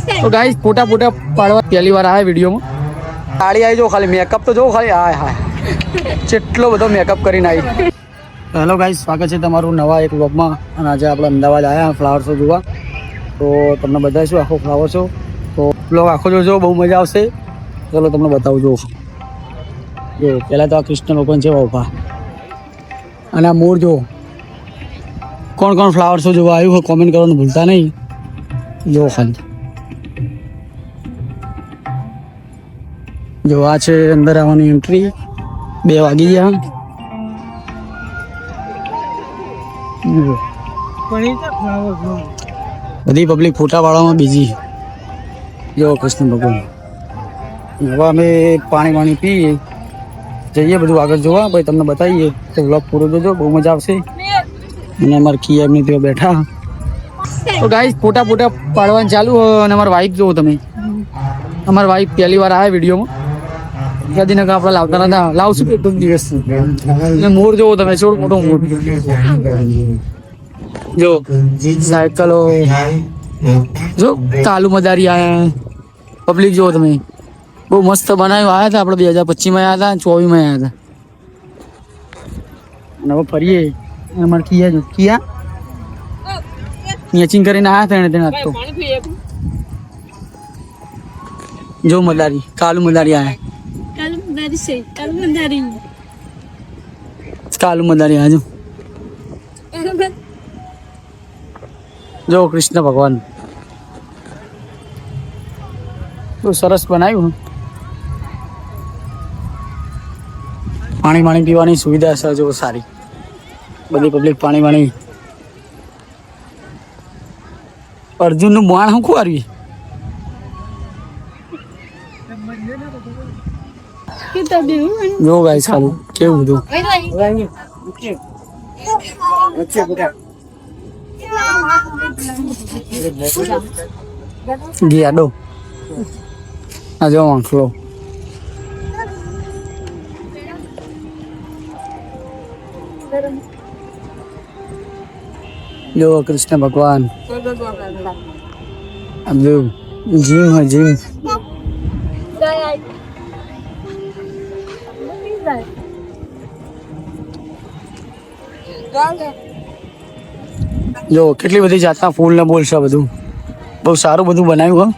तो गाइस फोटा फोटा पाड़वा पहली बार आया वीडियो में साड़ी आई जो खाली मेकअप तो जो खाली आय हाय चेटलो બધો મેકઅપ કરીને આવી. હેલો ગાઈસ, સ્વાગત છે તમારું નવા એક વ્લોગમાં. અને આજે આપણે અમદાવાદ આવ્યા ફ્લાવર શો જોવા. તો તમને બતાવીશું આખો ફ્લાવર શો. તો વ્લોગ આખો જોજો, બહુ મજા આવશે. ચલો તમને બતાવું જો પહેલાં તો આ કૃષ્ણ ભગવાન છે ઊભા, અને આ મોર જો. કોણ કોણ ફ્લાવર શો જોવા આવ્યું હોય કોમેન્ટ કરવાનું ભૂલતા નહીં. જો ખાલી જો આ છે અંદર આવવાની એન્ટ્રી. 2 વાગી ગયા. બધી પબ્લિક ફોટા પાડવામાં બીજી. જો કૃષ્ણ ભગવાન. હવે અમે પાણી પીએ જઈએ બધું આગળ જોવા, પછી તમને બતાવીએ. તો વ્લોગ પૂરો જોજો, બહુ મજા આવશે. અને અમારે કી એમની ત્યાં બેઠા. તો ગાઈસ ફોટા પાડવાનું ચાલુ. અને અમારા વાઈફ જોવો તમે, અમારા વાઈફ પહેલી વાર આવ્યા વિડીયોમાં. કદી નકા આપણે લાવતા નતા, લાવશું એક દિવસ. અને મોર જોવો તમે, છોડ મોટો મોર જો. સાયકલો જો, કાલુ મદારી આયા. પબ્લિક જોવો તમે, બહુ મસ્ત બનાવ્યું. આવ્યા હતા આપણે 2025 આવ્યા હતા, 24 આવ્યા હતા. અને હવે ફરીએ. અમારે કિયા જો, કિયા મેચિંગ કરીને આવ્યા હતા તેને તો. જો મદારી, કાલુ મદારી આયા. કાલુ મદારી આજો. જો કૃષ્ણ ભગવાન તો સરસ બનાવ્યું. પાણી પીવાની સુવિધા છે જો સારી. બધી પબ્લિક પાણી. અર્જુનનું બાણ શું ખુવારવી. જો ગાઈસ ખાલી કેવું બધું. ગયા ડો આ જો આંખલો. જો કૃષ્ણ ભગવાન. જીમ है जिम. જો કેટલી બધી જાતના ફૂલ ને બોલ છે. બધું બહુ સારું બધું બનાવ્યું.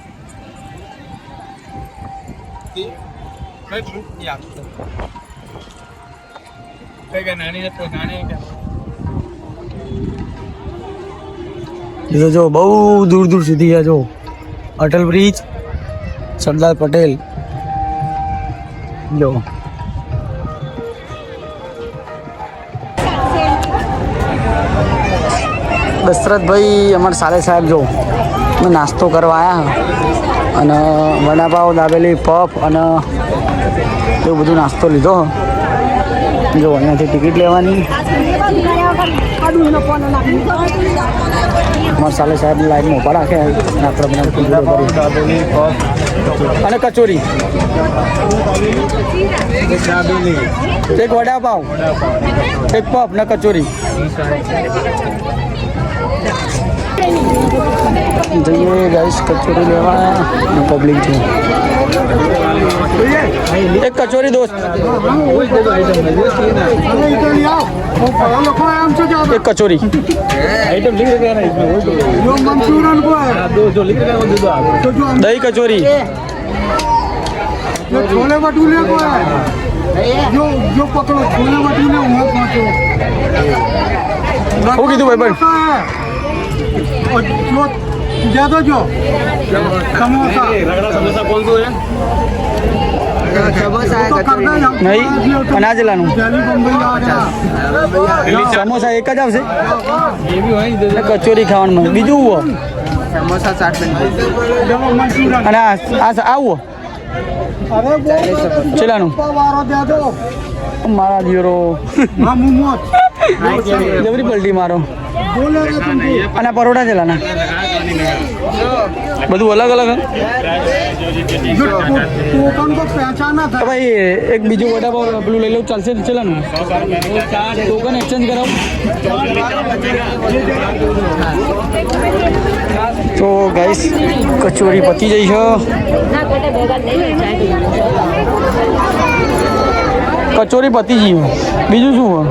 જો બહુ દૂર સુધી છે. જો અટલ બ્રિજ, સરદાર પટેલ. જો દશરથભાઈ અમારા સાલે સાહેબ જો નાસ્તો કરવા આવ્યા. અને વડાપાવ, દાબેલી, પફ અને એવું બધું નાસ્તો લીધો. જો અહીંયાથી ટિકિટ લેવાની. અમારા સાલે સાહેબ લાઈનમાં ઊભા રાખે. અને કચોરી, એક વડાપાવ, એક પફ ને કચોરી. જઈએ ગાઈસ કચોરી લેવા. પબ્લિક છે. એક કચોરી દોસ્ત, એક કચોરી. દહીં કચોરી. छोले भटूरे को है जो पकड़ो छोले भटूरे वहाँ पहुँचो. हो गई तू भाई भाई. और जो ज्यादा जो समोसा कौन सा है. नहीं अनाज लानु. समोसा एक જ આવશે. કચોરી ખાવાનું બીજું હુઓ. સમોસા 60 અને આવું ચલાનું મારા દિયોરો જબરી પલટી મારો. અને પરોઠા ચલાના બધું અલગ અલગ ભાઈ એક બીજું વડાપાવ પેલું લઈ લઉં ચાલશે ચલાનું ટોકન એક્સચેન્જ કરાવું તો ગાઈસ કચોરી પતી જઈ છે કચોરી પતી ગઈ બીજું શું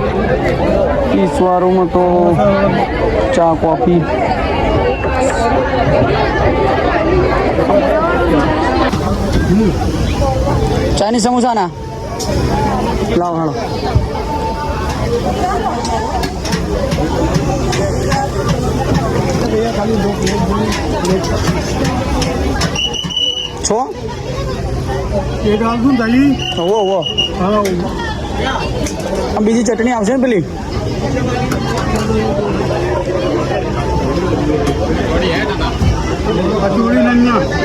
પીસવાળુંમાં તો ચા કોફી ચાઇનીઝ સમોસા ના લાવ હાલો છો બીજી ચટણી આવશે ને પેલી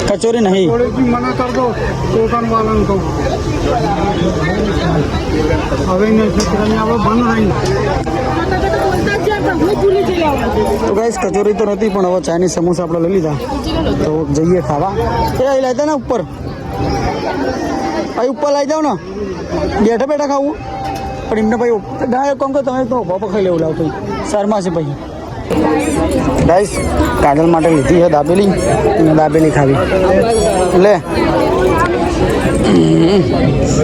कचोरी नहीं मना कर दो दुकान वालों को तो गाइस कचोरी तो नहीं पण હવે ચાઇનીઝ સમોસા આપણે લઈ લીધા તો જઈએ ખાવા એ અહીં લાવી દે ને ઉપર અહીં ઉપર લાવી જાવ ને બેઠા બેઠા ખાવું પણ એમને ભાઈ ડાયરેક્ટ કોમ કે તમે તો ભાવ ખાઈ લેવું લાવ શર્મા છે ભાઈ ગાઈસ કાજલ માટે લીધી છે દાબેલી અને દાબેલી ખાવી લે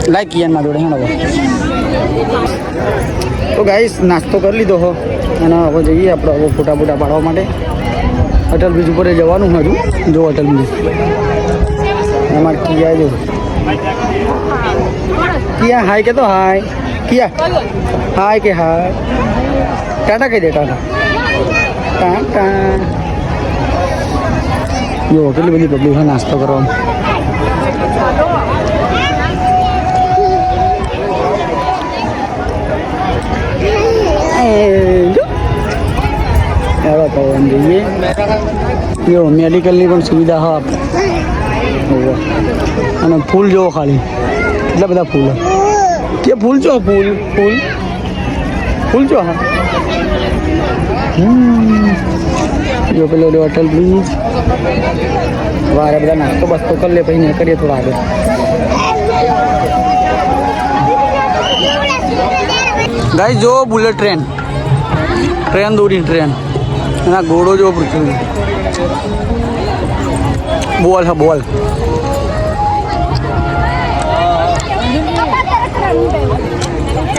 લાઈક કિયાના જોડે હેણ હવે તો ગાઈસ નાસ્તો કરી લીધો હો અને હવે જઈએ આપણે હવે ફોટા ફોટા પાડવા માટે અટલ બ્રિજ ઉપર જવાનું હજુ જો અટલ બ્રિજ અમારે કિયા જો કિયા હાય કે તો હાય કિયા હાય કે હાય ટાટા કહી દે ટાટા જો કેટલી બધી પબ્લિક છે નાસ્તો કરવામાં જઈએ જો મેડિકલની પણ સુવિધા હા અને ફૂલ જોવો ખાલી કેટલા બધા ફૂલ કે ફૂલ છો ફૂલ ફૂલ ફૂલ છો હા જો પેલો અટલ બ્રિજ વારે બધા નાસ્તો બસ્તો કરી લે પછી કરીએ થોડા આગળ ગાઈસ જો બુલેટ ટ્રેન દોરી ટ્રેન એના ઘોડો જો પૃથ્વી બોલ હા બોલ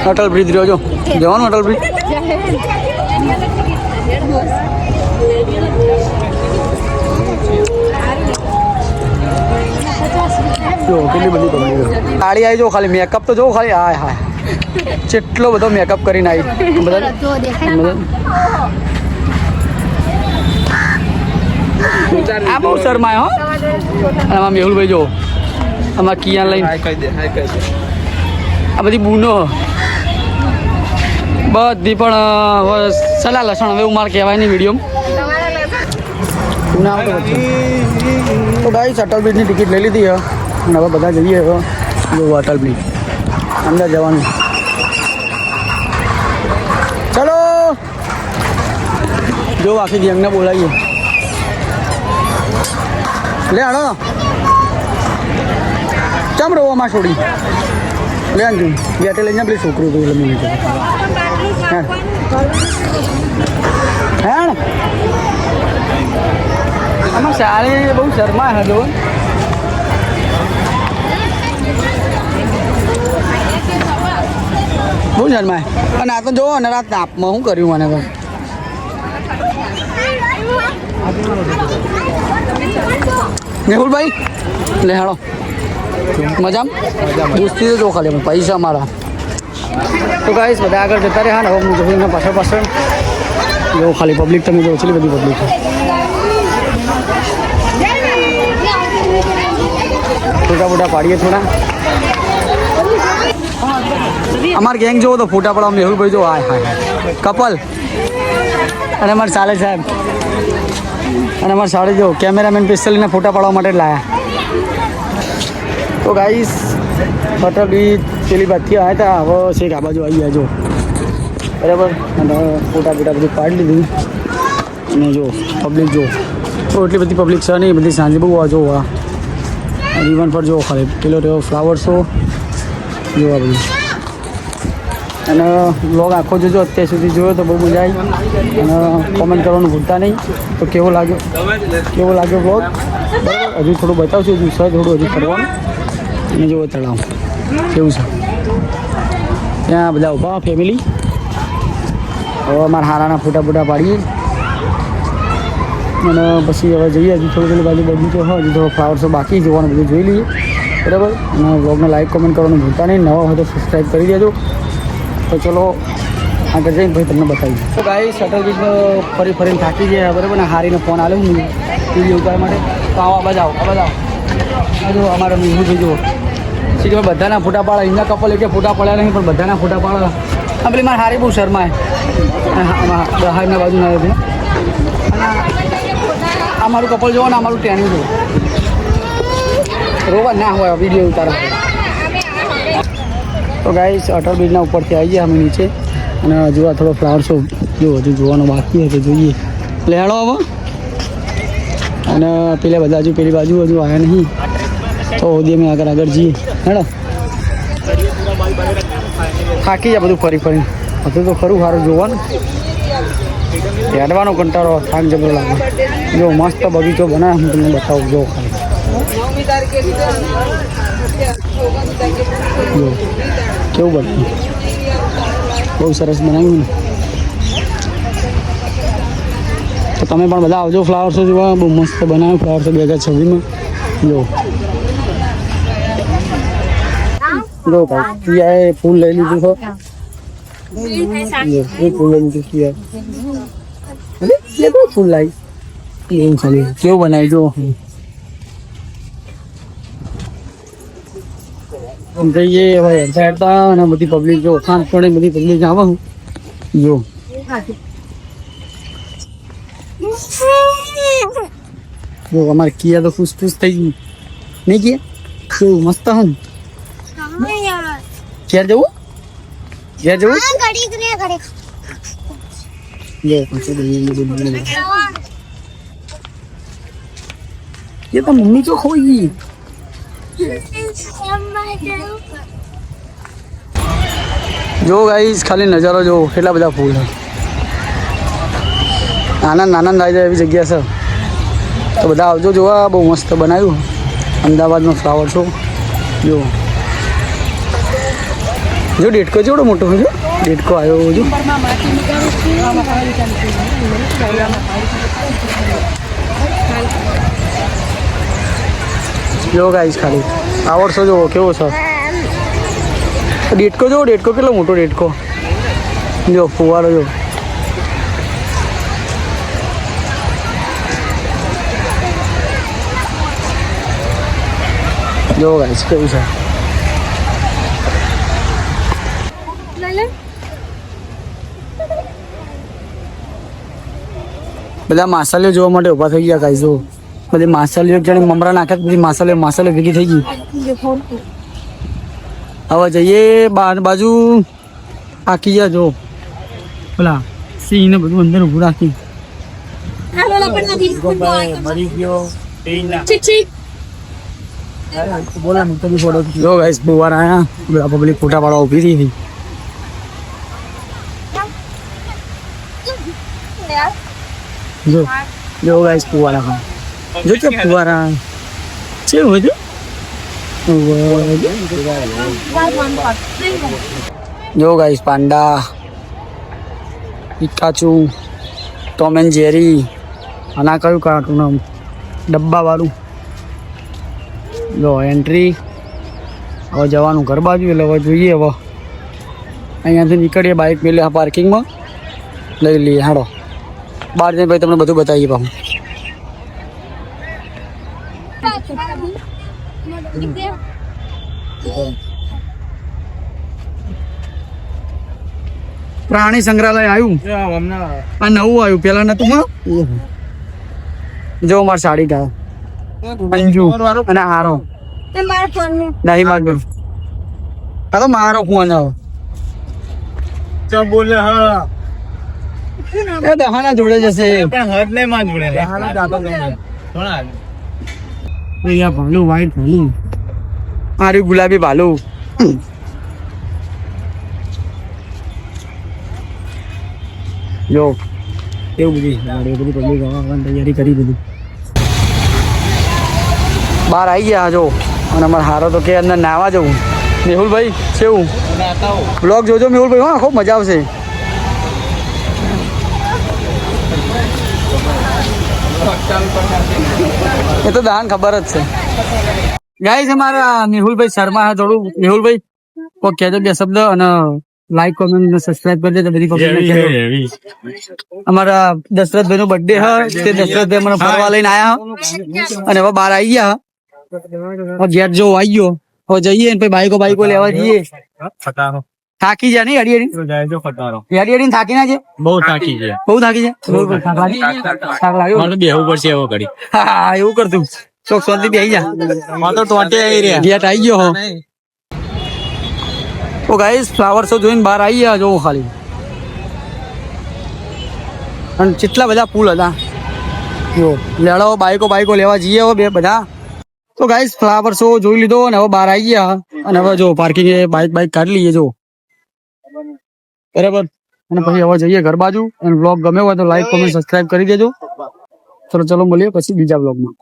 અટલ બ્રિજ રહ્યો જો જવાનું અટલ બ્રિજ જો કેટલી બધી પબ્લિક ગાડી આવી જો ખાલી મેકઅપ તો જો ખાલી હાય હાય કેટલો બધો મેકઅપ કરીને આવી બધા આ બહુ શરમાય હો અને આમાં મેહુલભાઈ જો આમાં કિયા લઈને આ બધી બૂનો બધી પણ સલા લસણ હવે મારે કહેવાય નહીં વિડીયોમાં તો ગાઈસ અટલ બ્રિજની ટિકિટ લઈ લીધી અને હવે બધા જઈએ જો અટલ બ્રિજ અંદર જવાનું ચલો જો આખી ગેંગને બોલાવીએ લે હાલો ચમ રોવામાં છોડી લે અંજુ ગેટે લઈને પેલી છોકરું હતું એટલે મને હેણ આમાં સારી બહુ શર્મા હતો બહુ શર્માય અને આ તો જોવો ને રાત તાપમાં શું કર્યું મને તો મેહુલભાઈ લે હાલો મજામ દોસ્તી તો જો ખાલી પૈસા મારા તો ગાઈસ બધા આગળ જતા રહ્યા ને હવે હું જઈને પાછળ પાછળ જો ખાલી પબ્લિક તમે જો એટલી બધી પબ્લિક ફોટા ફોટા પાડીએ થોડા અમાર ગેંગ જોવો તો ફોટા પડાવ મેહુલભાઈ જો હાય હાય કપલ અને અમારે ચાલે સાહેબ અને અમારે સાડે જો કેમેરામેન સ્પેશિયલીને ફોટા પાડવા માટે લાયા તો ગાઈસ અટલ બ્રિજ પેલી બાદથી આવ્યા હતા હવે છેક આ બાજુ આવી ગયા જો બરાબર અને ફોટા ફોટા બધું પાડી લીધું અને જો પબ્લિક જો તો એટલી બધી પબ્લિક છે નહીં, બધી સાંજે બહુ જો આ રિવન પર જો ખાલી પેલો રહ્યો ફ્લાવર શો જોવા બધું. અને બ્લોગ આખો જોજો, અત્યાર સુધી જોયો તો બહુ મજા આવી. અને કોમેન્ટ કરવાનું ભૂલતા નહીં તો કેવો લાગ્યો બ્લોગ. બરાબર, હજુ થોડું બતાવશું, હજુ સર થોડું હજુ કરવાનું. અને જુઓ તળાવ કેવું છે, ત્યાં બધા ઊભા ફેમિલી. હવે અમારા હારાના ફોટા પાડીએ અને પછી હવે જઈએ. હજુ થોડું બાજુ બગીચો હોય, હજુ થોડો ફ્લાવર શો બાકી જોવાનું, બધું જોઈ લઈએ. બરાબર, અને બ્લોગને લાઈક કોમેન્ટ કરવાનું ભૂલતા નહીં. નવા હોય તો સબસ્ક્રાઈબ કરી દેજો. તો ચલો આગળ જઈને ભાઈ તમને બતાવીએ. તો ગાઈ શટલ બીચ ફરીને થાકી ગયા. બરાબર ને, હારીને ફોન આવ્યો હું વિડીયો ઉતારવા માટે. તો આવો આ બધા જો અમારે હું જોઈ જુઓ સીધો બધાના ફોટા પાડે. એમના કપલ કે ફોટા પડ્યા નહીં, પણ બધાના ફોટા પાડે. આ પેલી મારે હારી બહુ શરમાય. હારીના બાજુ ના છે. આ મારું કપલ જોવો ને, આ મારું ટેનિંગ જુઓ. રોવા ના હોય વિડીયો ઉતારવા. તો ગાઈસ અટલ બ્રિજના ઉપરથી આવી ગયા અમે નીચે. અને હજુ આ થોડો ફ્લાવર શો જો હજુ જોવાનો બાકી હોય તો જોઈએ. લેણો હવે. અને પેલા બધા હજુ પેલી બાજુ હજુ આવ્યા નહીં, તો સુધી અમે આગળ જઈએ. હેડો, થાકી જાય બધું ફરી હતું તો ખરું સારું જોવાનું. હેડવાનો કંટાળો, થાક જબરો લાગે. જો મસ્ત બગીચો બનાવે, હું તમને બતાવું. જો ખાલી જો કેવું બનાવ્યું, બહુ સરસ બનાવ્યું ને. તો તમે પણ બધા આવજો ફ્લાવર શો જોવા. બહુ મસ્ત બનાવ્યું ફ્લાવર શો 2026માં. જો ભાઈ કિયાએ ફૂલ લઈ લીધું છે. ફૂલ લઈ લીધું કિયા ફૂલ લાવી એવું ખાલી કેવું બનાવી જો. જઈએ હવે હેડતા અને બધી પબ્લિક જો સાંજ પડે બધી પબ્લિક આવે જો. જો અમારે કિયા તો ખુશ થઈ ગઈ નહીં કિયા? કેવું મસ્ત હે ને? ઘેર જવું ये तो मम्मी तो खोई गई. જો ગાઈસ ખાલી નજારો જો કેટલા બધા ફૂલ છે. આનંદ આવી જાય એવી જગ્યા છે. તો બધા આવજો જોવા. બહુ મસ્ત બનાવ્યું અમદાવાદનો ફ્લાવર શો. જો ડેટકો જેવડો મોટો છે. જો ડેટકો આવ્યો જો. જો ગાઈસ ખાલી ફ્લાવર શો જો કેવો છે. ડેટકો જો, ડેટકો કેટલો મોટો ડેટકો જો. ફુવારો જો. જો ગાઈસ કેવું છે. બધા માછલીઓ જોવા માટે ઊભા થઈ ગયા ગાઈસ. જો બધી માછલીઓ જાણે મમરા નાખ્યા, બધી માછલીઓ ભેગી થઈ ગઈ. હવે જઈએ બાજુ. આખી ગયા જો પેલા સિંહ ને બધું અંદર ઊભું રાખી. જો ગાઈસ બુવાર આયા, બધા પબ્લિક ફોટા પાડવા ઊભી થઈ. જો ગાઈસ ફુવારા જો કે ફુવારા છે હોય. જો guys panda, Pikachu, Tom and Jerry. અને આ કયું કાર્ટૂન નામ ડબ્બા વાળું. જો એન્ટ્રી. હવે જવાનું ઘર બાજુ. એટલે હવે જોઈએ. હવે અહીંયાથી નીકળીએ, બાઇક મેલે પાર્કિંગમાં લઈ લઈએ. હાડો બહાર જઈને ભાઈ તમને બધું બતાવીએ. પાછું પ્રાણી સંગ્રહાલય આવ્યું. આ નવું આવ્યું, પેલા નતું. જો મારી સાડી કા અંજુ અને હારો નહીં માગો. હા તો મારો ફોન આવો. બોલે હા દહાના જોડે જશે. ભાલુ વ્હાઈટ ભાલુ મારી ગુલાબી ભાલુ જો એવું બધું પબ્લિક તૈયારી કરી બધું બહાર આવી ગયા જો અને અમારે હારો તો કે અંદર નાવા જવું મેહુલભાઈ કેવું બ્લોગ જોજો મેહુલભાઈ હા ખૂબ મજા આવશે એ તો દાન ખબર જ છે ગાઈસ અમારા મેહુલભાઈ શર્મા હે થોડું મેહુલભાઈ કોઈ કહેજો બે શબ્દ અને લાઈક કોમેન્ટ અને સબસ્ક્રાઇબ કરી દેજો બધી પબ્લિક અમારા દશરથભાઈ નો બર્થડે હે તે દશરથભાઈ મને ફરવા લઈને આયા અને હવે બહાર આવી ગયા ગેટ જો આવી ગયો હવે જઈએ ને પછી બાઈકો લેવા જઈએ થાકી જાય નહીં હરિયરી થાકી ના છે બહુ થાકી છે થાક લાગ્યો બેહવું પડશે એવો કરી હા એવું કરતું ચોક શાંતિ બેહી જા તો ટોટે આવી રહ્યા ગેટ આવી ગયો હો તો ગાઈસ ફ્લાવર શો જોઈને બહાર આવી ગયા જોવો ખાલી અને કેટલા બધા પુલ હતા જો લેડાઓ બાઈકો લેવા જઈએ હવે બે બધા તો ગાઈસ ફ્લાવર શો જોઈ લીધો અને હવે બહાર આવી ગયા અને હવે જો પાર્કિંગ બાઈક કાઢી લઈએ જો બરાબર અને પછી હવે જઈએ ઘર બાજુ અને બ્લોગ ગમે હોય તો લાઈક કોમેન્ટ સબસ્ક્રાઇબ કરી દેજો ચલો મળીએ પછી બીજા બ્લોગમાં